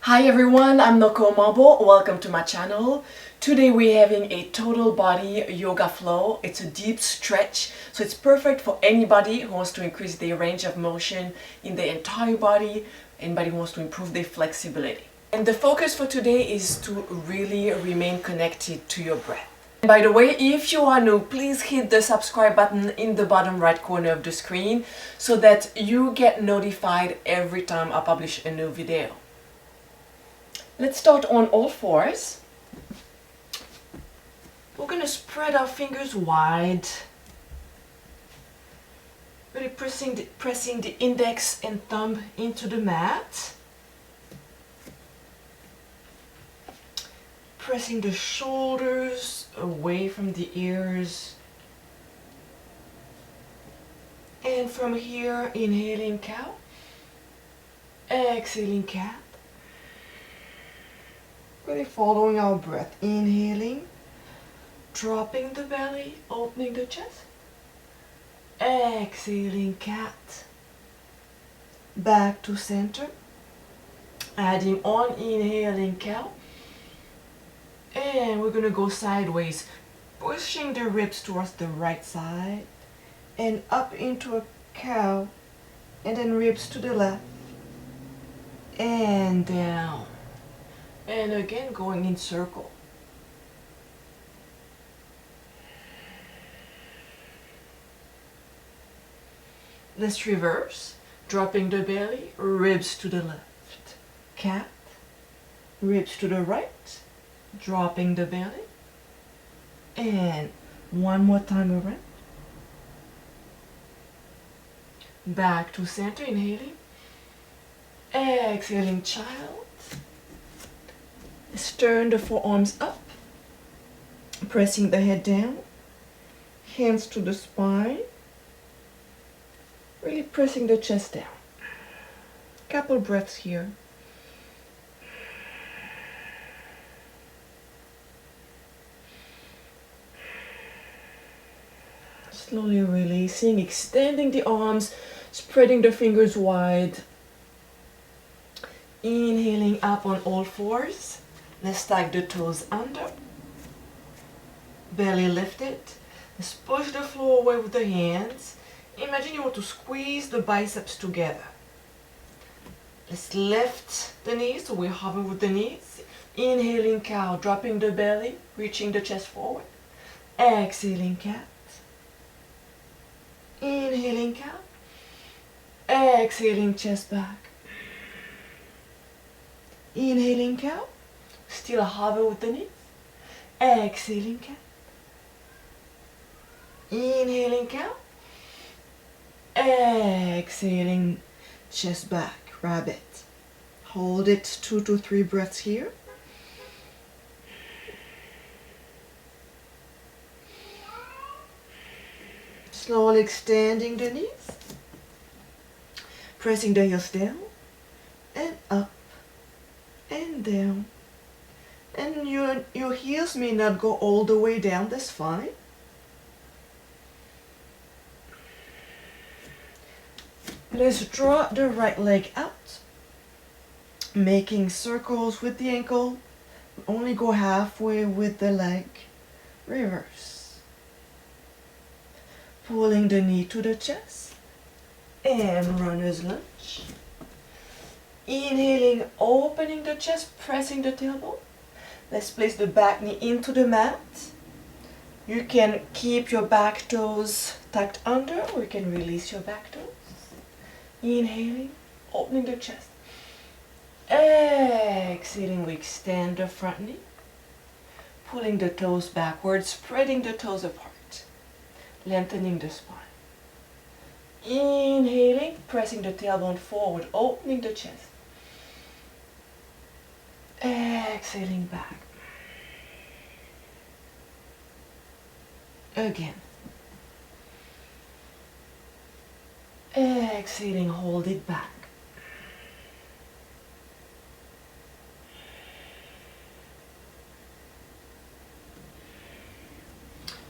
Hi everyone, I'm Noko. Welcome to my channel. Today we're having a total body yoga flow. It's a deep stretch, so it's perfect for anybody who wants to increase their range of motion in the entire body, anybody who wants to improve their flexibility. And the focus for today is to really remain connected to your breath. And by the way, if you are new, please hit the subscribe button in the bottom right corner of the screen so that you get notified every time I publish a new video. Let's start on all fours. We're going to spread our fingers wide, really pressing the index and thumb into the mat. Pressing the shoulders away from the ears. And from here, inhaling cow, exhaling cat. Really following our breath. Inhaling, dropping the belly, opening the chest. Exhaling cat. Back to center. Adding on, inhaling cow. And we're going to go sideways, pushing the ribs towards the right side and up into a cow, and then ribs to the left and down. And again, going in circle. Let's reverse, dropping the belly, ribs to the left. Cat, ribs to the right, dropping the belly. And one more time around. Back to center, inhaling. Exhaling child. Let's turn the forearms up, pressing the head down, hands to the spine, really pressing the chest down. Couple breaths here. Slowly releasing, extending the arms, spreading the fingers wide. Inhaling up on all fours. Let's stack the toes under. Belly lifted. Let's push the floor away with the hands. Imagine you want to squeeze the biceps together. Let's lift the knees, so we hover with the knees. Inhaling cow, dropping the belly, reaching the chest forward. Exhaling cat. Inhaling cow. Exhaling chest back. Inhaling cow. Still hover with the knees. Exhaling cat. Inhaling cow. Exhaling chest back, rabbit. Hold it 2 to 3 breaths here. Slowly extending the knees. Pressing the heels down and up and down. And your heels may not go all the way down, that's fine. Let's draw the right leg out, making circles with the ankle. Only go halfway with the leg. Reverse. Pulling the knee to the chest and runner's lunge. Inhaling, opening the chest, pressing the tailbone. Let's place the back knee into the mat. You can keep your back toes tucked under, or you can release your back toes. Inhaling, opening the chest. Exhaling, we extend the front knee. Pulling the toes backwards, spreading the toes apart. Lengthening the spine. Inhaling, pressing the tailbone forward, opening the chest. Exhaling back. Again. Exhaling, hold it back.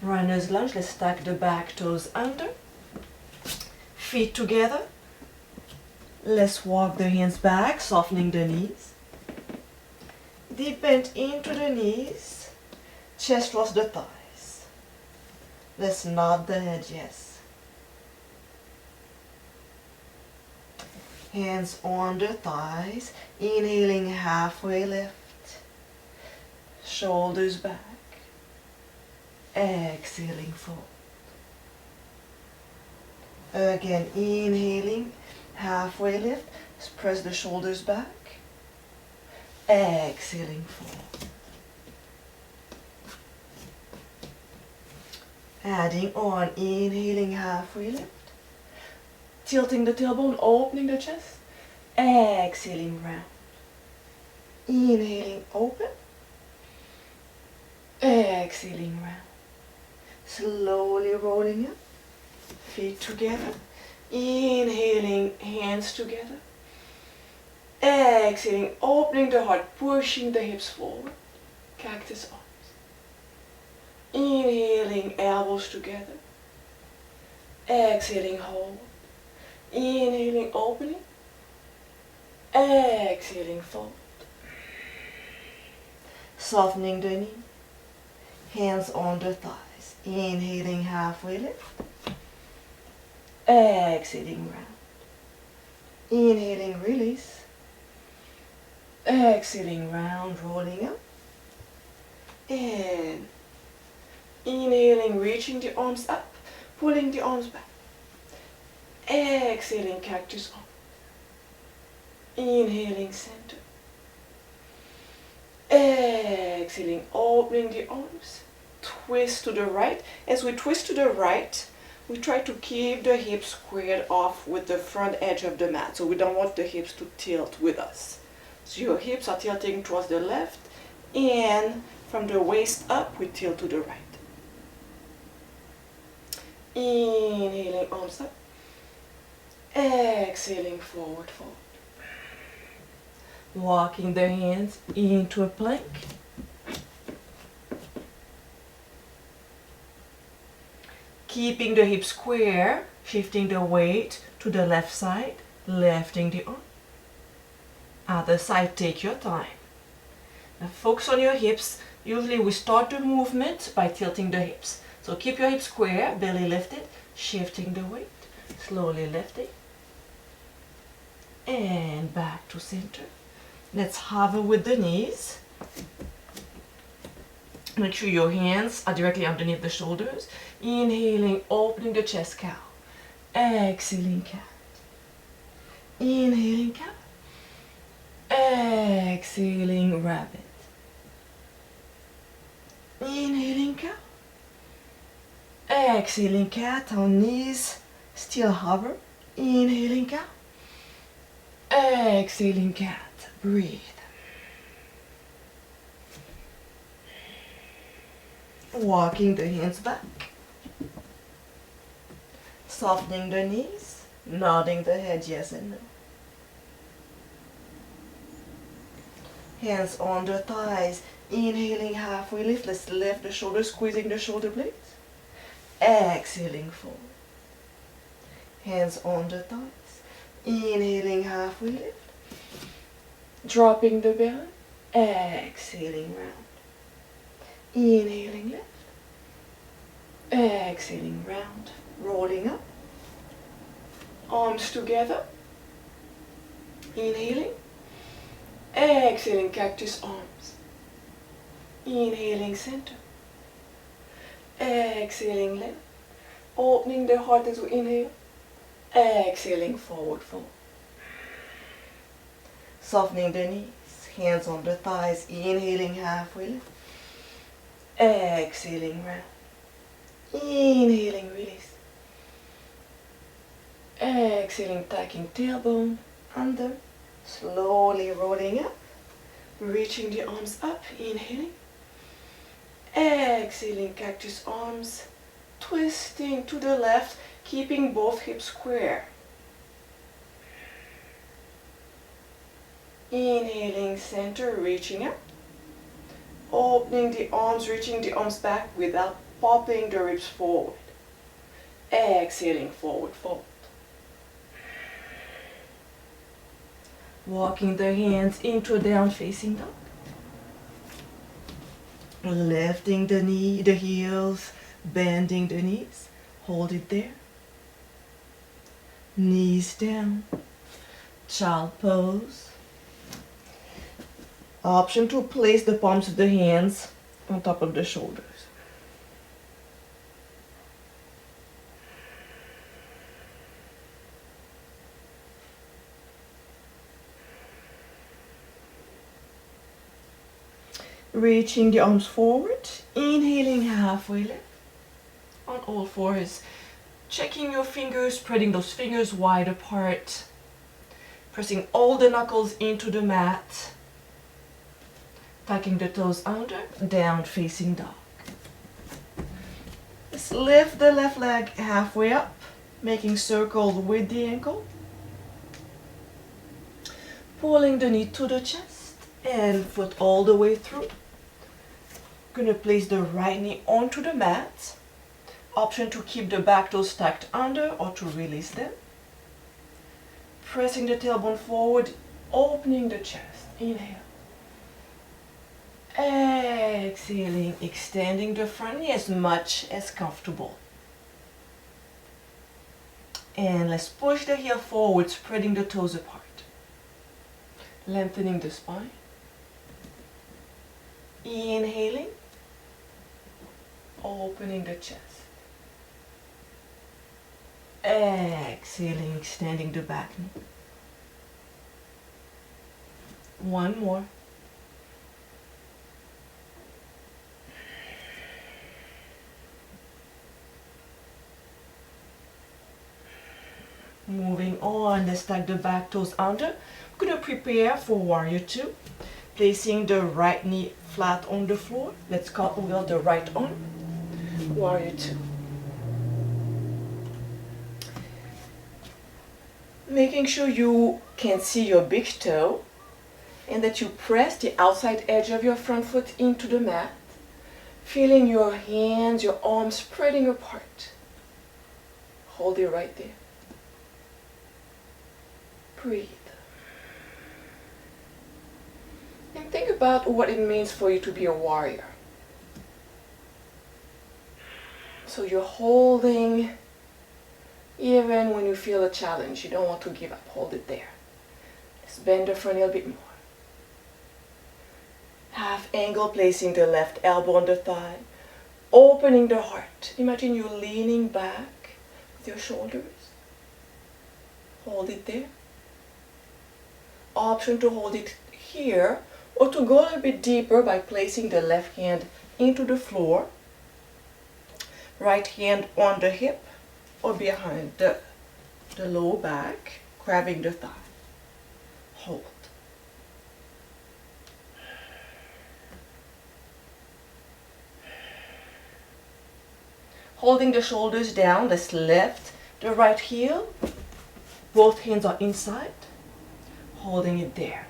Runner's lunge, let's stack the back toes under. Feet together. Let's walk the hands back, softening the knees. Deep bend into the knees, chest towards the thighs. Let's nod the head, yes. Hands on the thighs, inhaling halfway lift, shoulders back, exhaling fold. Again, inhaling halfway lift, press the shoulders back, exhaling fold. Adding on, inhaling halfway lift, tilting the tailbone, opening the chest, exhaling round. Inhaling open, exhaling round. Slowly rolling up, feet together, inhaling, hands together, exhaling, opening the heart, pushing the hips forward, cactus arms. Inhaling, elbows together, exhaling, hold. Inhaling, opening, exhaling, fold. Softening the knee, hands on the thighs. Inhaling, halfway lift, exhaling, round. Inhaling, release, exhaling, round, rolling up, and inhaling, reaching the arms up, pulling the arms back. Exhaling, cactus arm. Inhaling, center. Exhaling, opening the arms. Twist to the right. As we twist to the right, we try to keep the hips squared off with the front edge of the mat. So we don't want the hips to tilt with us. So your hips are tilting towards the left, and from the waist up, we tilt to the right. Inhaling, arms up. Exhaling, forward fold. Walking the hands into a plank. Keeping the hips square, shifting the weight to the left side, lifting the arm. Other side, take your time. Now focus on your hips. Usually we start the movement by tilting the hips. So keep your hips square, belly lifted, shifting the weight, slowly lifting. And back to center. Let's hover with the knees. Make sure your hands are directly underneath the shoulders. Inhaling, opening the chest, cow. Exhaling, cat. Inhaling, cat. Exhaling, rabbit. Inhaling, cow. Exhaling, cat. On knees, still hover. Inhaling, cow. Exhaling, cat. Breathe. Walking the hands back. Softening the knees. Nodding the head yes and no. Hands on the thighs. Inhaling, halfway lift. Let's lift the shoulders, squeezing the shoulder blades. Exhaling, fold. Hands on the thighs. Inhaling, halfway lift. Dropping the belly. Exhaling, round. Inhaling, lift. Exhaling, round. Rolling up. Arms together. Inhaling. Exhaling, cactus arms. Inhaling, center. Exhaling, lift. Opening the heart as we inhale. Exhaling, forward fold. Softening the knees, hands on the thighs, inhaling, halfway lift. Exhaling, round. Inhaling, release. Exhaling, tucking tailbone under. Slowly rolling up. Reaching the arms up, inhaling. Exhaling, cactus arms. Twisting to the left, keeping both hips square. Inhaling, center, reaching up. Opening the arms, reaching the arms back without popping the ribs forward. Exhaling, forward fold. Walking the hands into a down facing dog. Lifting the knee, the heels, bending the knees. Hold it there. Knees down. Child pose. Option to place the palms of the hands on top of the shoulders. Reaching the arms forward, inhaling halfway lift on all fours. Checking your fingers, spreading those fingers wide apart. Pressing all the knuckles into the mat. Tucking the toes under, down facing dog. Just lift the left leg halfway up, making circles with the ankle. Pulling the knee to the chest and foot all the way through. Gonna place the right knee onto the mat. Option to keep the back toes tucked under or to release them. Pressing the tailbone forward, opening the chest. Inhale. Exhaling, extending the front knee as much as comfortable. And let's push the heel forward, spreading the toes apart. Lengthening the spine. Inhaling. Opening the chest. Exhaling, extending the back knee. One more. Moving on, let's tuck the back toes under. We're going to prepare for warrior two. Placing the right knee flat on the floor. Let's cartwheel the right arm. Warrior two. Making sure you can see your big toe and that you press the outside edge of your front foot into the mat. Feeling your hands, your arms spreading apart. Hold it right there. Breathe. And think about what it means for you to be a warrior. So you're holding, even when you feel a challenge, you don't want to give up. Hold it there. Let's bend the front a little bit more. Half angle, placing the left elbow on the thigh. Opening the heart. Imagine you leaning back with your shoulders. Hold it there. Option to hold it here or to go a little bit deeper by placing the left hand into the floor. Right hand on the hip or behind the low back, grabbing the thigh. Hold. Holding the shoulders down, let's lift the right heel. Both hands are inside. Holding it there.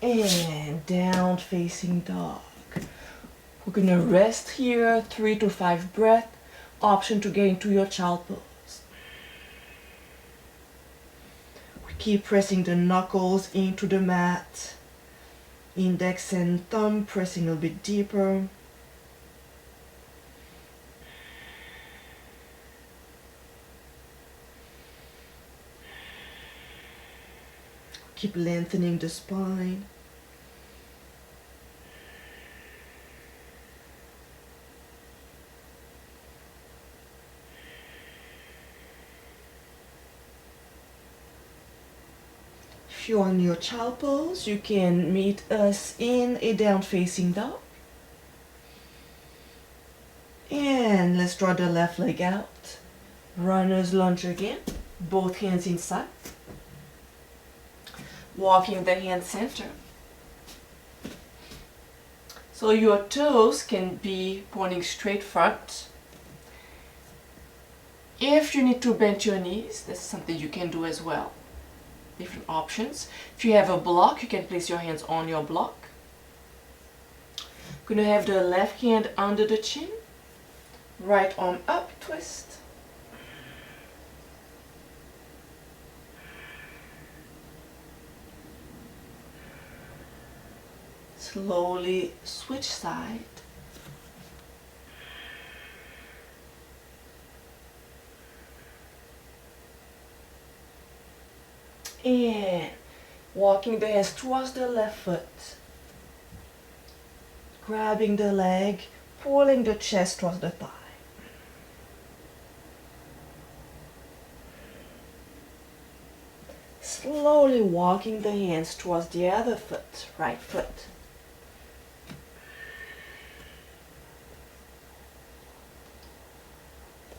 And down facing dog. We're gonna rest here, 3 to 5 breaths. Option to get into your child pose. We keep pressing the knuckles into the mat. Index and thumb pressing a bit deeper. Keep lengthening the spine. If you're on your child pose, you can meet us in a down facing dog. And let's draw the left leg out. Runner's lunge again. Both hands inside. Walking the hand center. So your toes can be pointing straight front. If you need to bend your knees, that's something you can do as well. Different options. If you have a block, you can place your hands on your block. Gonna have the left hand under the chin. Right arm up, twist. Slowly switch side. And walking the hands towards the left foot. Grabbing the leg, pulling the chest towards the thigh. Slowly walking the hands towards the other foot, right foot.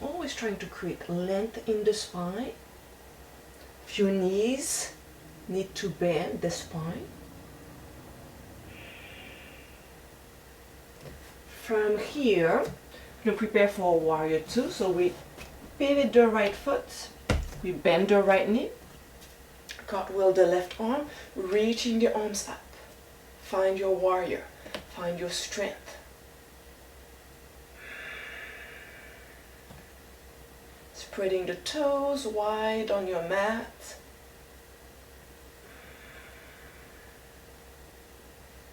Always trying to create length in the spine. If your knees need to bend the spine. From here, we'll prepare for warrior two. So we pivot the right foot, we bend the right knee, cartwheel the left arm, reaching the arms up. Find your warrior, find your strength. Spreading the toes wide on your mat.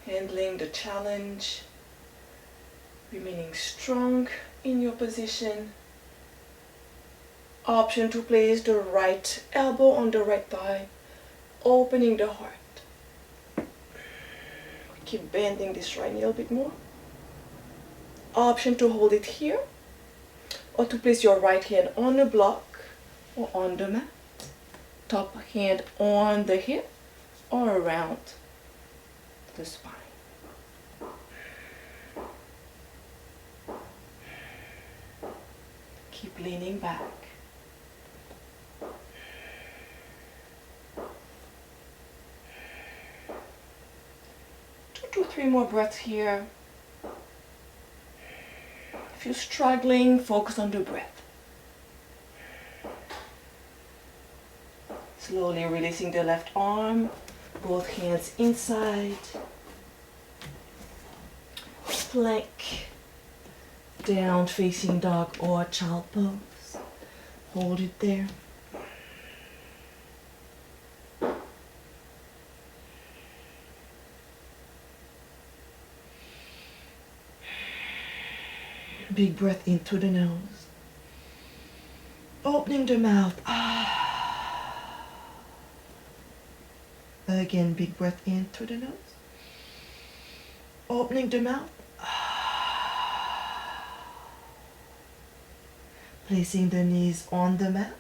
Handling the challenge. Remaining strong in your position. Option to place the right elbow on the right thigh, opening the heart. Keep bending this right knee a little bit more. Option to hold it here, or to place your right hand on the block or on the mat. Top hand on the hip or around the spine. Keep leaning back. Two to three more breaths here. If you're struggling, focus on the breath. Slowly releasing the left arm, both hands inside. Plank. Down facing dog or child pose. Hold it there. Big breath into the nose. Opening the mouth. Again, big breath into the nose. Opening the mouth. Placing the knees on the mat.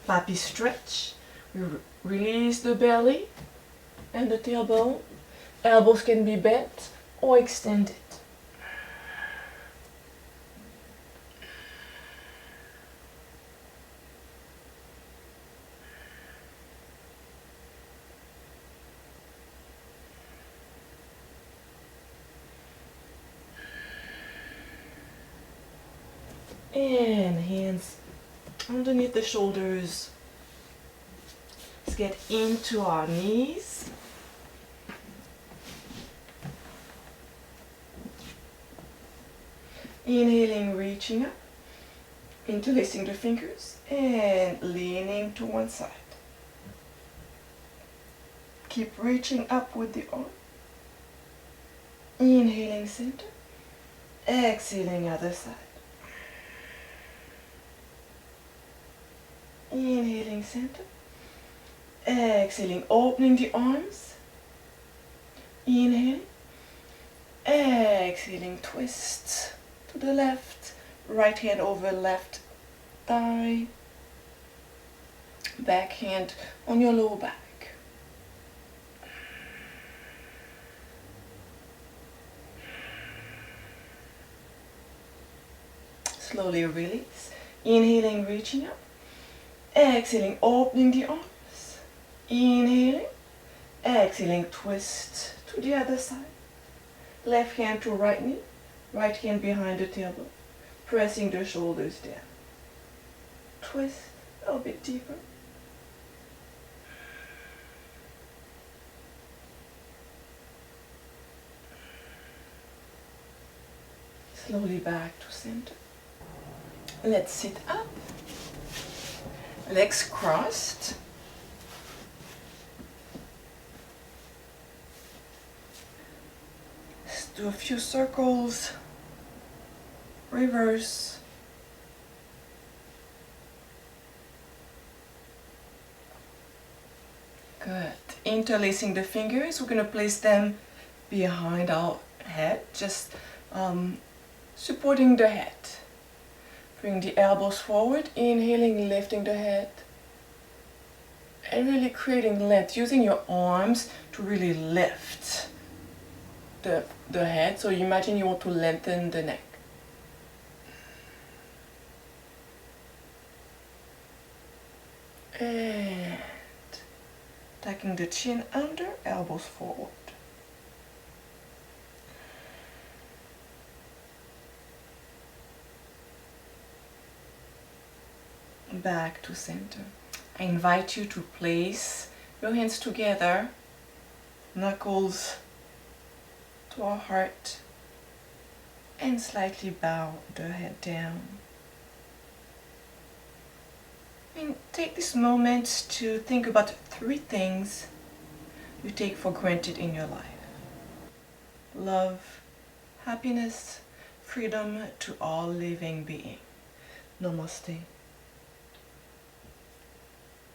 Puppy stretch. Release the belly and the tailbone. Elbows can be bent or extended. And hands underneath the shoulders. Let's get into our knees. Inhaling, reaching up, interlacing the fingers and leaning to one side. Keep reaching up with the arm. Inhaling center, exhaling other side. Inhaling center, exhaling, opening the arms. Inhaling, exhaling, twist to the left, right hand over left thigh, back hand on your lower back. Slowly release, inhaling, reaching up. Exhaling, opening the arms. Inhaling, exhaling, twist to the other side. Left hand to right knee, right hand behind the tailbone, pressing the shoulders down. Twist a little bit deeper. Slowly back to center. Let's sit up. Legs crossed. do a few circles, reverse. Good. Interlacing the fingers, we're going to place them behind our head, just supporting the head. Bring the elbows forward, inhaling, lifting the head. And really creating length, using your arms to really lift the head. So you imagine you want to lengthen the neck. And tucking the chin under, elbows forward. Back to center. I invite you to place your hands together, knuckles to our heart, and slightly bow the head down. And take this moment to think about 3 things you take for granted in your life. Love, happiness, freedom to all living beings. Namaste.